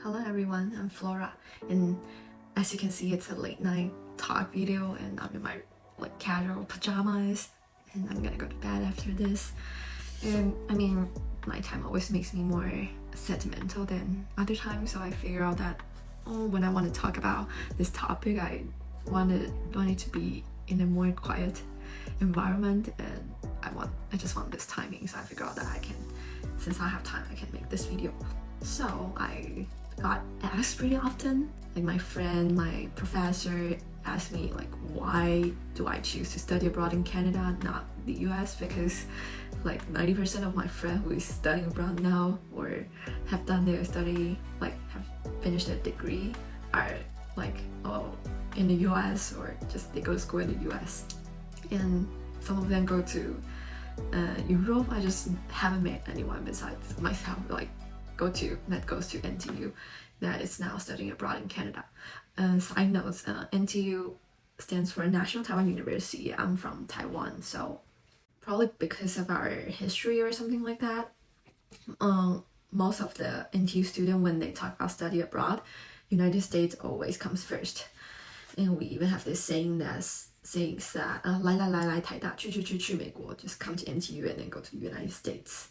Hello everyone, I'm Flora, and as you can see, it's a late night talk video, and I'm in my casual pajamas, and I'm gonna go to bed after this. And nighttime always makes me more sentimental than other times, so I figure out that when I want to talk about this topic, I want it to be in a more quiet environment, and I just want this timing, so I figure out that since I have time, I can make this video. So I got asked pretty often, like my friend, my professor asked me why do I choose to study abroad in Canada, not the US, because 90% of my friends who is studying abroad now or have done their study, have finished their degree, are in the US, or just they go to school in the US, and some of them go to Europe. I just haven't met anyone besides myself that goes to NTU that is now studying abroad in Canada. Side notes, NTU stands for National Taiwan University. I'm from Taiwan, so probably because of our history or something like that, most of the NTU students, when they talk about study abroad, United States always comes first. And we even have this saying that 来台大去美国, just come to NTU and then go to the United States.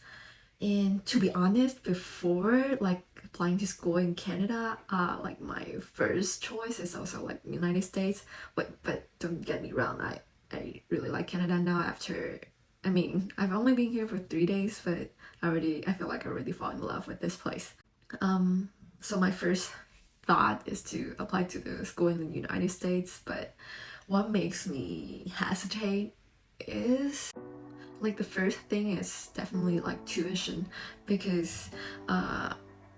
And to be honest, before applying to school in Canada, my first choice is also United States. But don't get me wrong, I really like Canada now. I've only been here for 3 days, but I feel like I already fall in love with this place. So my first thought is to apply to the school in the United States, but what makes me hesitate is the first thing is definitely tuition, because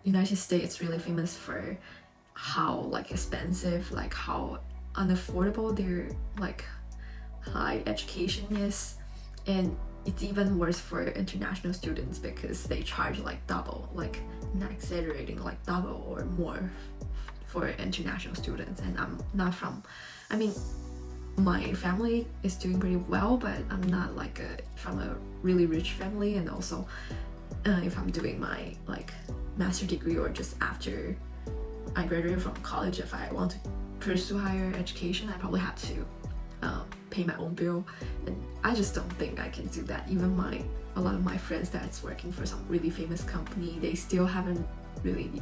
United States is really famous for how expensive, how unaffordable their high education is, and it's even worse for international students because they charge double, not exaggerating, double or more for international students. And I'm not from, my family is doing pretty well, but I'm not from a really rich family. And also if I'm doing my master degree, or just after I graduate from college, if I want to pursue higher education, I probably have to pay my own bill, and I just don't think I can do that. Even a lot of my friends that's working for some really famous company, they still haven't really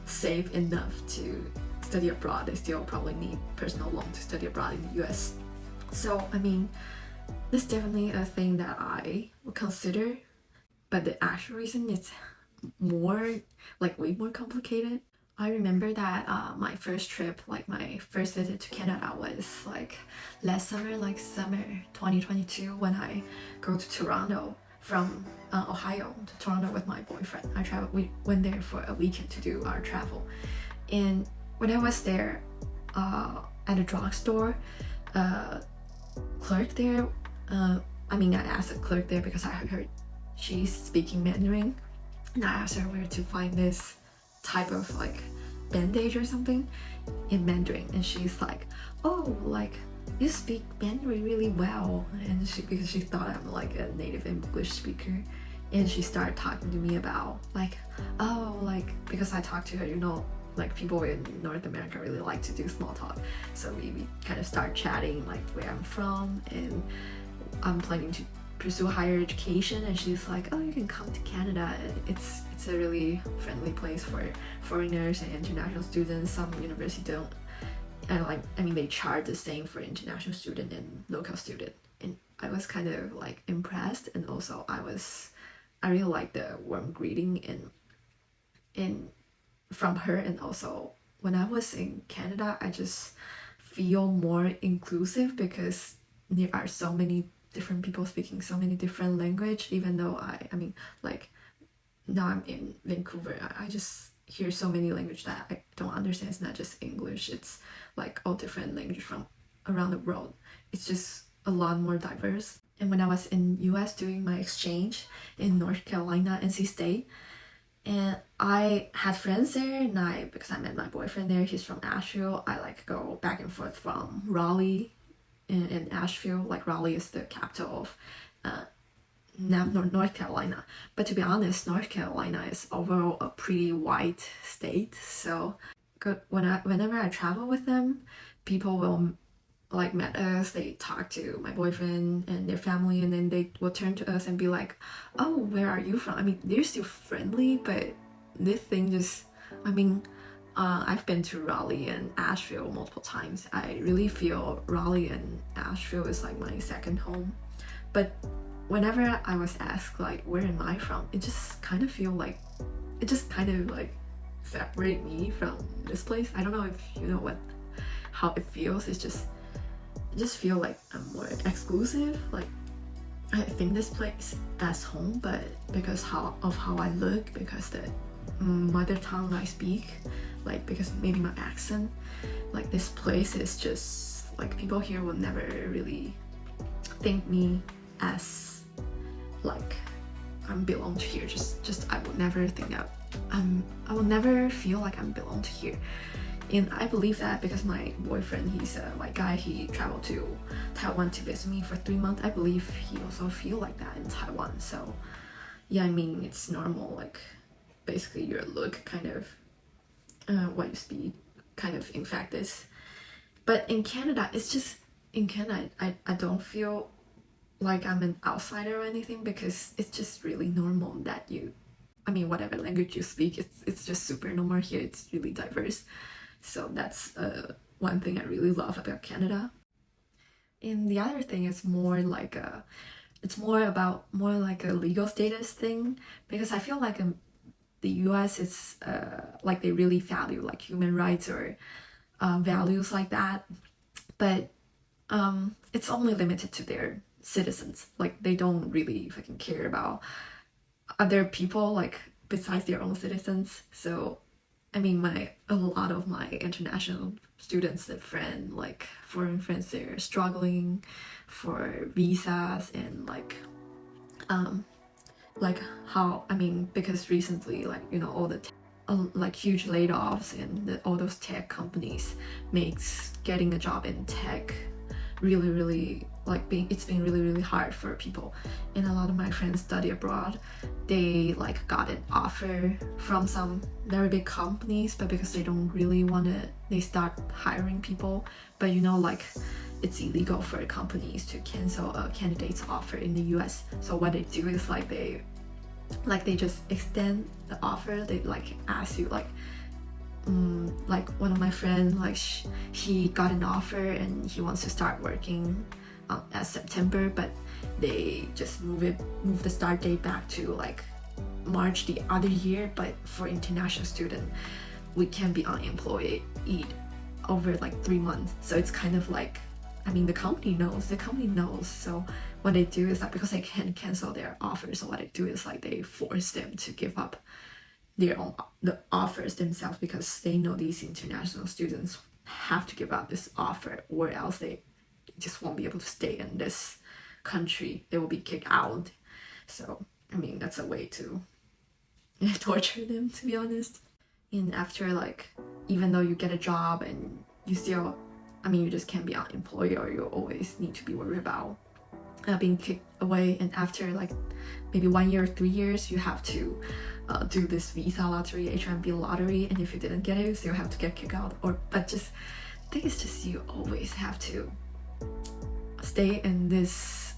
saved enough to study abroad. They still probably need personal loan to study abroad in the US. So this is definitely a thing that I would consider, but the actual reason is way more complicated. I remember that my first trip, my first visit to Canada was last summer, summer 2022, when I go to Toronto from Ohio to Toronto with my boyfriend. We went there for a weekend to do our travel, and when I was there at a drugstore, clerk there, I asked a clerk there because I heard she's speaking Mandarin, and I asked her where to find this type of bandage or something in Mandarin, and she's like, oh, you speak Mandarin really well. And because she thought I'm a native English speaker, and she started talking to me about because I talked to her, people in North America really like to do small talk, so we kind of start chatting where I'm from, and I'm planning to pursue higher education, and she's like, oh, you can come to Canada. It's a really friendly place for foreigners and international students. Some universities don't, and they charge the same for international student and local student. And I was kind of impressed, and also I really liked the warm greeting and from her. And also when I was in Canada, I just feel more inclusive because there are so many different people speaking so many different language. Even though now I'm in Vancouver, I just hear so many language that I don't understand. It's not just English, it's all different language from around the world. It's just a lot more diverse. And when I was in US doing my exchange in North Carolina, NC State, and I had friends there, and because I met my boyfriend there, he's from Asheville, I go back and forth from Raleigh and Asheville. Raleigh is the capital of North Carolina. But to be honest, North Carolina is overall a pretty white state. So whenever I travel with them, people will like met us, they talk to my boyfriend and their family, and then they will turn to us and be like, oh, where are you from? I mean, they're still friendly, but this thing just, I mean, I've been to Raleigh and Asheville multiple times. I really feel Raleigh and Asheville is like my second home. But whenever I was asked like, where am I from? It just kind of separate me from this place. I don't know if you know how it feels. It just feel like I'm more exclusive. Like I think this place as home, but because of how I look, because the mother tongue I speak, like because maybe my accent, like this place is just like people here will never really think me as like I belong to here. Just I will never think that I will never feel like I belong to here. And I believe that because my boyfriend, he's a white guy, he traveled to Taiwan to visit me for 3 months. I believe he also feel like that in Taiwan. So yeah, I mean, it's normal, like basically your look kind of what you speak kind of infect this. But in Canada, I don't feel like I'm an outsider or anything, because it's just really normal that whatever language you speak, it's just super normal here. It's really diverse. So that's one thing I really love about Canada. And the other thing is more like it's more like a legal status thing, because I feel like the US is like they really value like human rights or values like that, but it's only limited to their citizens. Like they don't really fucking care about other people like besides their own citizens. So I mean, a lot of my international students, like foreign friends, they're struggling for visas and because recently, all the huge layoffs and all those tech companies makes getting a job in tech really it's been really hard for people. And a lot of my friends study abroad, they got an offer from some very big companies, but because they don't really want to, they start hiring people. But it's illegal for companies to cancel a candidate's offer in the US. So what they do is they just extend the offer. They ask you one of my friends, he got an offer and he wants to start working as September, but they just move the start date back to March the other year. But for international student, we can be unemployed over 3 months. So it's kind of the company knows. So what they do is because they can't cancel their offers, so what they do is they force them to give up the offers themselves, because they know these international students have to give up this offer, or else they just won't be able to stay in this country. They will be kicked out. So that's a way to torture them, to be honest. And after even though you get a job and you still you just can't be unemployed, or you always need to be worried about being kicked away. And after maybe 1 year or 3 years, you have to do this visa lottery, H1B lottery, and if you didn't get it, you still have to get kicked out. I think it's just you always have to stay in this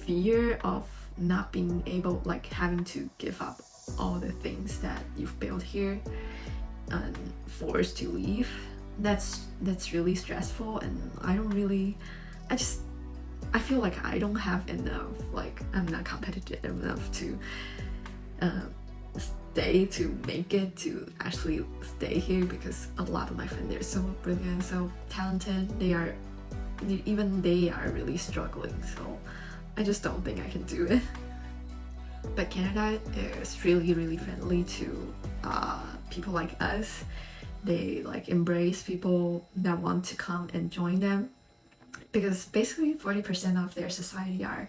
fear of not being able, having to give up all the things that you've built here and forced to leave. That's really stressful. And I feel like I don't have enough, I'm not competitive enough to stay, to make it, to actually stay here, because a lot of my friends, they're so brilliant, so talented. They are really struggling. So I just don't think I can do it. But Canada is really friendly to people like us. They embrace people that want to come and join them, because basically 40% of their society are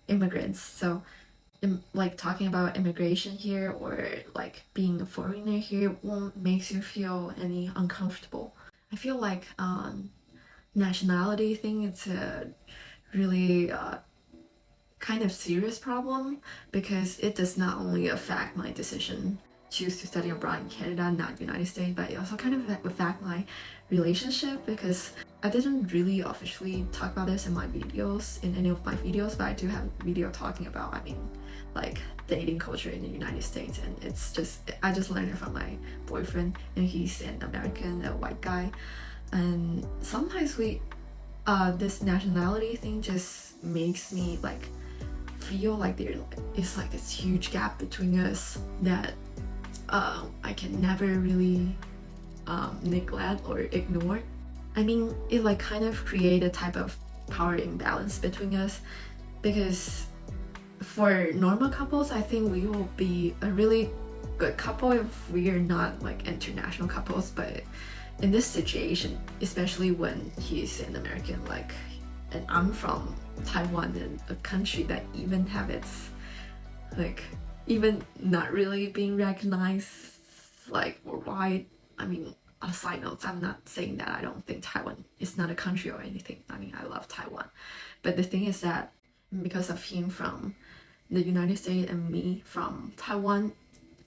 immigrants. So talking about immigration here, or being a foreigner here, won't makes you feel any uncomfortable. I feel nationality thing, it's a really kind of serious problem because it does not only affect my decision choose to study abroad in Canada, not United States, but it also kind of affect my relationship because I didn't really officially talk about this in my videos, in any of my videos, but I do have a video talking about, like dating culture in the United States, and I just learned it from my boyfriend, and he's an American, a white guy, and sometimes this nationality thing just makes me like feel like there is like this huge gap between us that I can never really neglect or ignore. It like kind of create a type of power imbalance between us because for normal couples, I think we will be a really good couple if we are not like international couples, but in this situation, especially when he's an American, and I'm from Taiwan, and a country that even have its even not really being recognized worldwide. On a side note, I'm not saying that I don't think Taiwan is not a country or anything. I love Taiwan, but the thing is that because of him from the United States and me from Taiwan,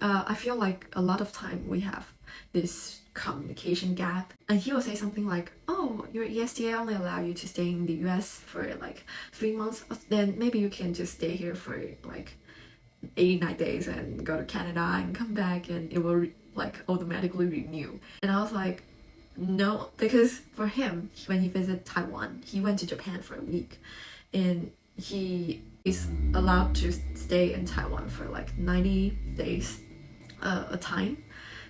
I feel like a lot of time we have this communication gap, and he will say something like, oh, your ESTA only allow you to stay in the US for 3 months, then maybe you can just stay here for 89 days and go to Canada and come back and it will automatically renew. And I was like, no, because for him, when he visited Taiwan, he went to Japan for a week, and he is allowed to stay in Taiwan for 90 days a time.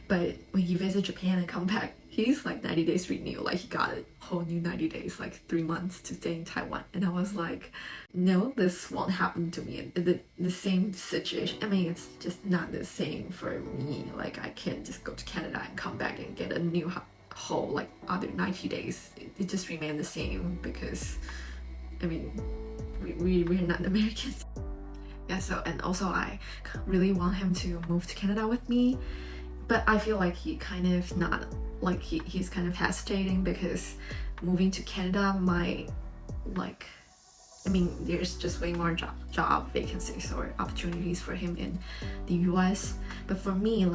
But when he visits Japan and come back, he's 90 days renew. He got a whole new 90 days, 3 months to stay in Taiwan. And I was like, no, this won't happen to me. The same situation. It's just not the same for me. I can't just go to Canada and come back and get a new whole other 90 days. It just remained the same because we're not Americans. Yeah, so, and also I really want him to move to Canada with me, but I feel like he kind of not, he's kind of hesitating because moving to Canada might, there's just way more job vacancies or opportunities for him in the US. But for me,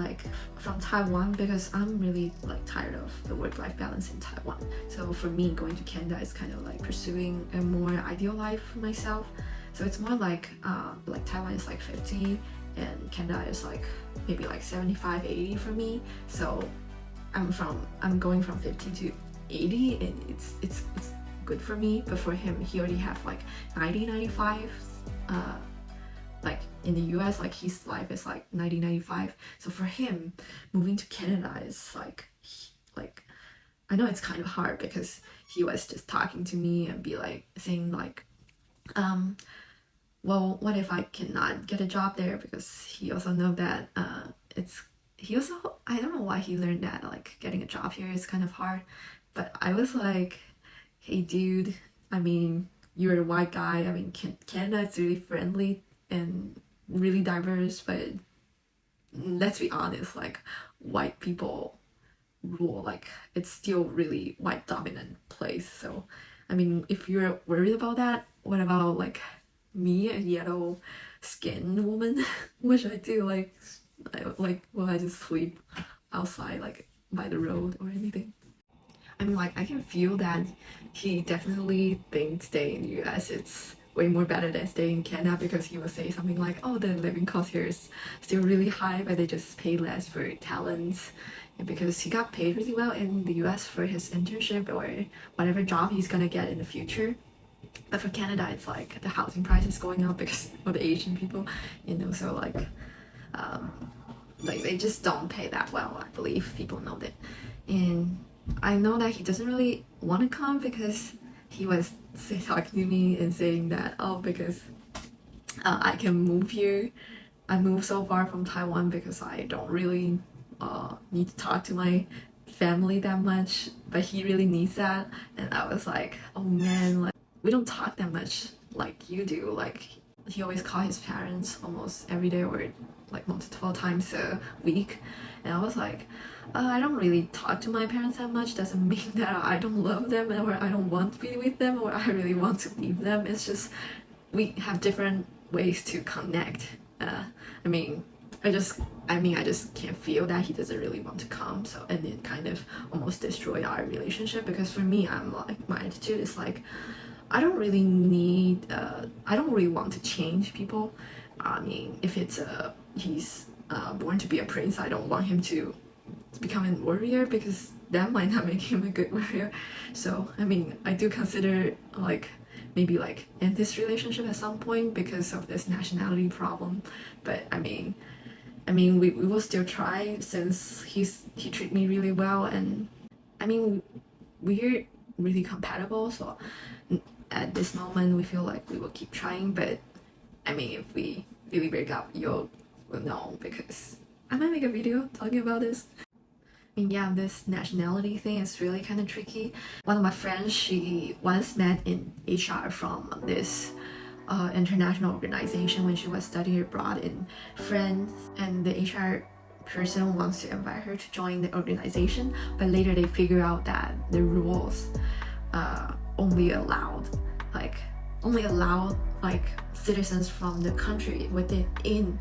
from Taiwan, because I'm really tired of the work-life balance in Taiwan. So for me, going to Canada is kind of pursuing a more ideal life for myself. So it's more Taiwan is 50 and Canada is maybe 75, 80 for me. So I'm going from 50 to 80, and it's good for me. But for him, he already have 90, 95. In the US, his life is 90, 95. So for him, moving to Canada is I know it's kind of hard because he was just talking to me and be saying well, what if I cannot get a job there? Because he also know that I don't know why he learned that getting a job here is kind of hard. But I was like, hey dude, you're a white guy. Canada is really friendly and really diverse, but let's be honest, white people rule, it's still really white dominant place. So if you're worried about that, what about me, a yellow skinned woman? What should I do? Will I just sleep outside by the road or anything? I can feel that he definitely thinks staying in the US it's way more better than staying in Canada, because he will say something oh, the living cost here is still really high, but they just pay less for talents. And because he got paid really well in the US for his internship or whatever job he's gonna get in the future. But for Canada, it's the housing price is going up because of the Asian people, so they just don't pay that well. I believe people know that. And I know that he doesn't really want to come because he was talking to me and saying that, oh, because I can move here. I moved so far from Taiwan because I don't really need to talk to my family that much, but he really needs that. And I was like, oh man, we don't talk that much like you do. He always call his parents almost every day or multiple times a week. And I was like, I don't really talk to my parents that much. Doesn't mean that I don't love them or I don't want to be with them or I really want to leave them. It's just we have different ways to connect. I just can't feel that he doesn't really want to come, so, and it kind of almost destroyed our relationship, because for me, I'm like, my attitude is like, I don't really want to change people. I mean, if it's he's born to be a prince, I don't want him to become a warrior, because that might not make him a good warrior. So I mean, I do consider like maybe like end this relationship at some point because of this nationality problem. But I mean we will still try, since he treat me really well, and I mean we're really compatible, so at this moment we feel like we will keep trying. But I mean, if we really break up, you'll know, because I might make a video talking about this. I mean, yeah, this nationality thing is really kind of tricky. One of my friends, she once met in HR from this international organization when she was studying abroad in France, and the HR person wants to invite her to join the organization, but later they figure out that the rules only allowed citizens from the country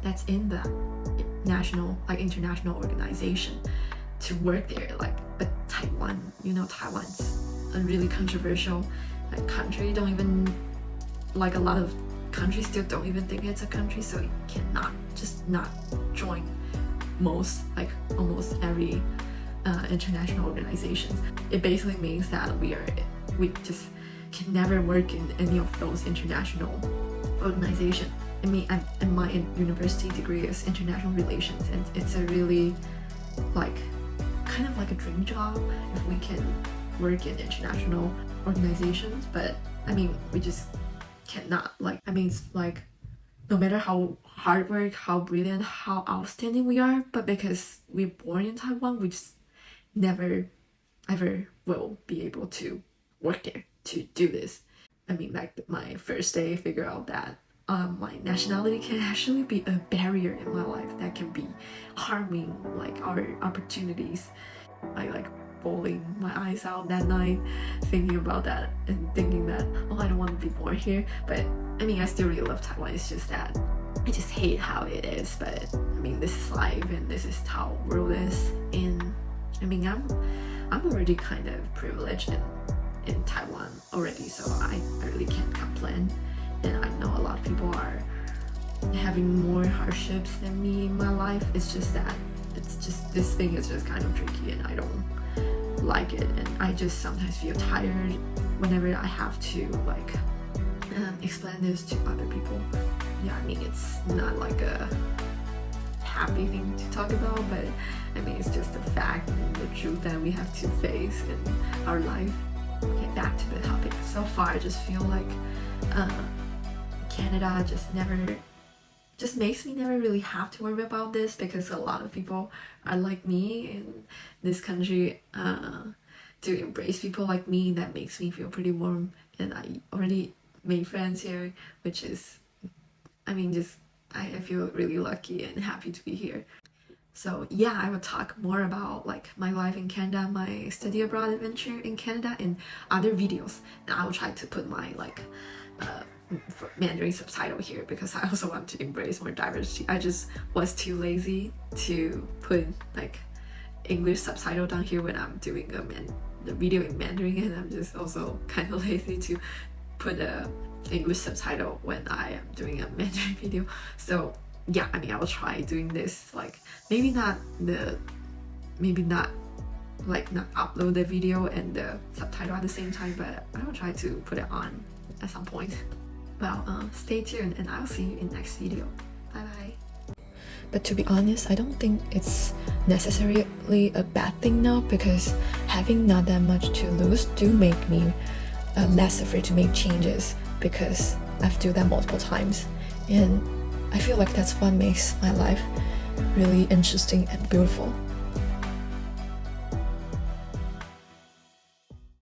that's in the international organization to work there. But Taiwan, Taiwan's a really controversial country. Don't even a lot of countries still don't even think it's a country, so you cannot just not join almost every international organization. It basically means that we just can never work in any of those international organizations. I mean, and my university degree is international relations, and it's a really kind of like a dream job if we can work in international organizations. But I mean, we just cannot it's no matter how hard work, how brilliant, how outstanding we are, but because we're born in Taiwan, we just never ever will be able to work there to do this. I mean, my first day, I figure out that my nationality can actually be a barrier in my life that can be harming our opportunities. I bawling my eyes out that night, thinking about that and thinking that, I don't want to be born here. But I mean, I still really love Taiwan. It's just that I just hate how it is. But I mean, this is life, and this is how the world is. And I mean, I'm already kind of privileged in Taiwan already, so I really can't complain. And I know a lot of people are having more hardships than me in my life. It's just that this thing is just kind of tricky, and I don't like it, and I just sometimes feel tired whenever I have to explain this to other people. Yeah, I mean, it's not like a happy thing to talk about, but I mean, it's just a fact and the truth that we have to face in our life. Okay, back to the topic. So far, I just feel like Canada just makes me never really have to worry about this, because a lot of people are like me in this country, to embrace people like me. That makes me feel pretty warm, and I already made friends here, which is, I mean, I feel really lucky and happy to be here. So yeah, I will talk more about my life in Canada, my study abroad adventure in Canada in other videos, and I will try to put my Mandarin subtitle here, because I also want to embrace more diversity. I just was too lazy to put English subtitle down here when I'm doing the video in Mandarin, and I'm just also kind of lazy to put a English subtitle when I am doing a Mandarin video. So yeah, I mean, I will try doing this, maybe not upload the video and the subtitle at the same time, but I will try to put it on at some point. Well, stay tuned, and I'll see you in next video. Bye bye. But to be honest, I don't think it's necessarily a bad thing now, because having not that much to lose do make me less afraid to make changes, because I've done that multiple times, and I feel like that's what makes my life really interesting and beautiful.